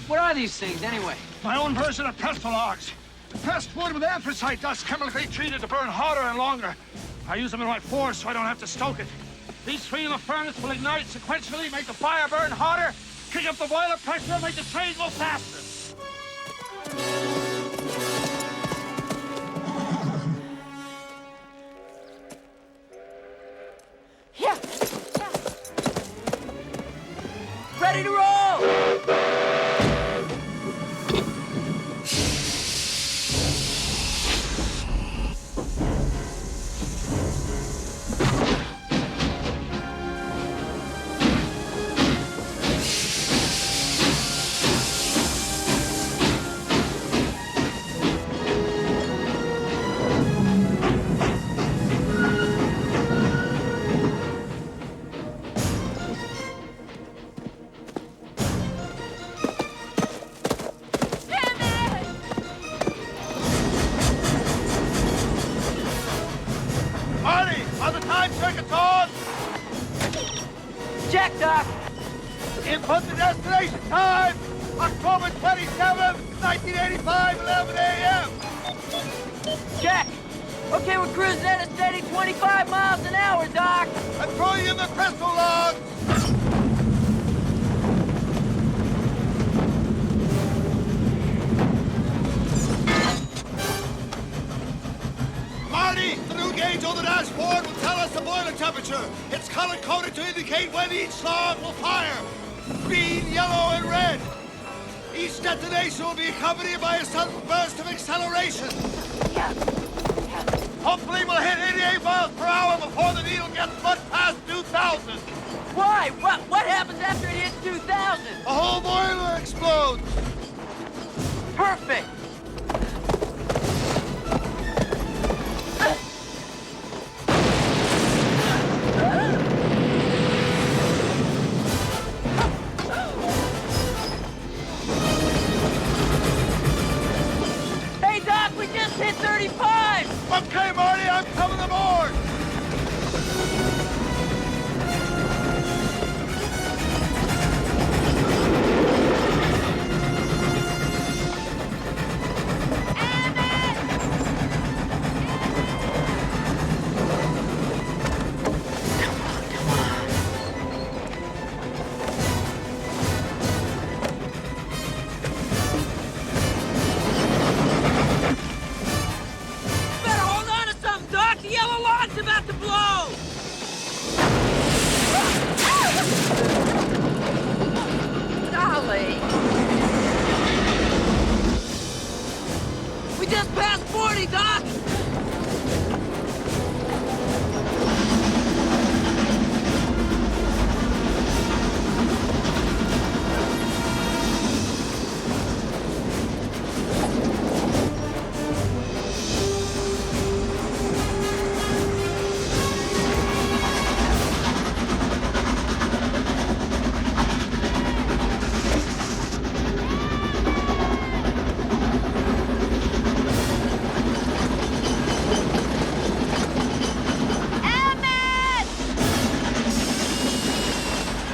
What are these things, anyway? My own version of pestle-logs. Pressed wood with anthracite dust chemically treated to burn hotter and longer. I use them in my forge so I don't have to stoke it. These three in the furnace will ignite sequentially, make the fire burn hotter, kick up the boiler pressure, and make the train go faster. Yeah. Ready to roll! Check, Doc. Input the destination time, October 27th, 1985, 11 a.m. Check. Okay, we're cruising at a steady 25 miles an hour, Doc. I'm throwing in the crystal logs. Marty, the new gauge on the dashboard will tell us the boiler temperature. It's color-coded to indicate when each log will fire. Green, yellow, and red. Each detonation will be accompanied by a sudden burst of acceleration. Hopefully we'll hit 88 miles per hour before the needle gets much past 2,000. Why? What happens after it hits 2,000? The whole boiler explodes. Perfect. Hey, Doc, we just hit 35. Okay, Marty, I'm coming aboard. Better hold on to something, Doc. The yellow log's about to blow. Golly. We just passed 40, Doc.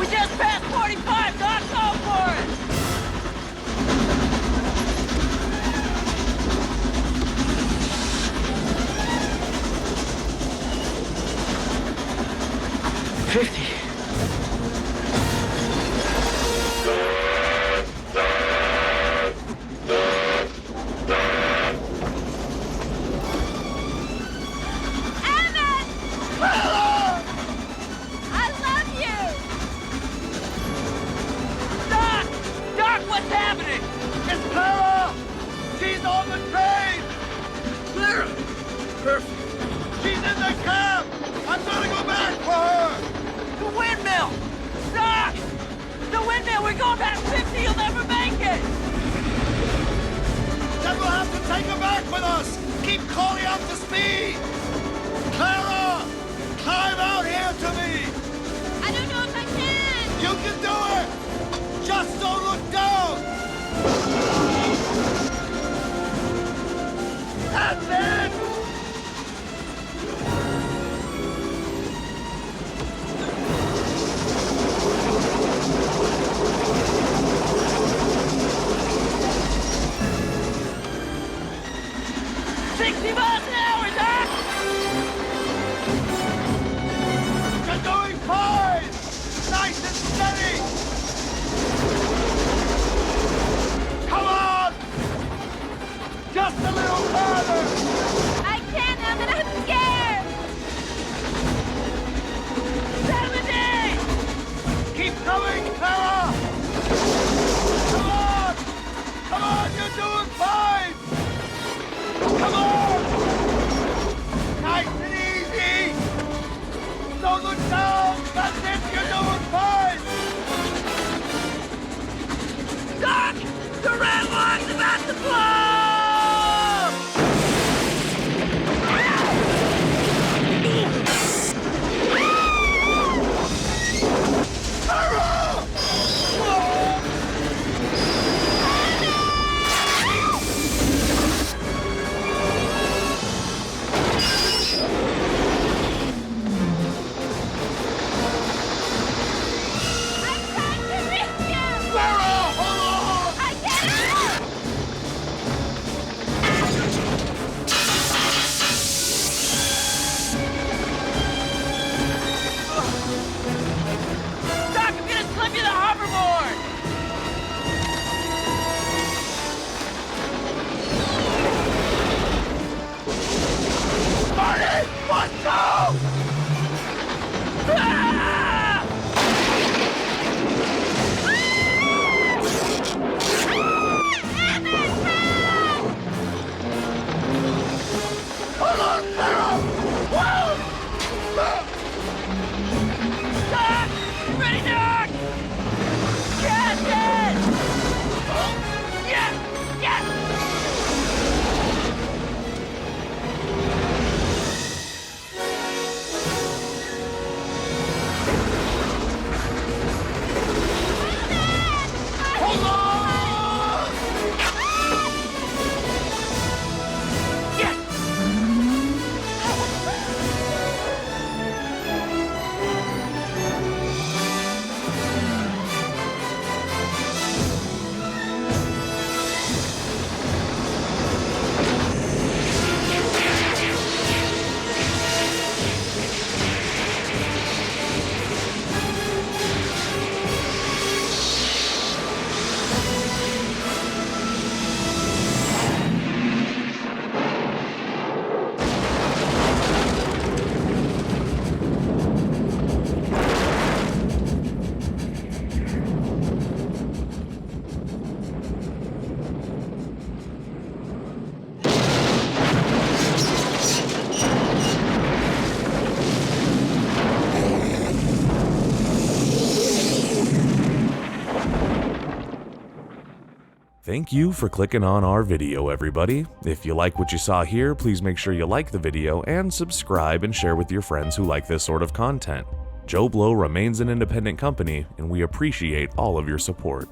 We just passed 45, Doc. Go for it. I love you! Doc! Doc, what's happening? It's Clara! She's on the train! Clara! Perfect. She's in the cab! I'm gonna go back for her! The windmill! Doc! The windmill! We're going past 50! You'll never make it! Then we'll have to take her back with us! Keep calling up to speed! Clara! Climb out here to me! I don't know if I can! You can do it! Just don't look down! That's it! Thank you for clicking on our video, everybody. If you like what you saw here, please make sure you like the video and subscribe and share with your friends who like this sort of content. JoBlo remains an independent company, and we appreciate all of your support.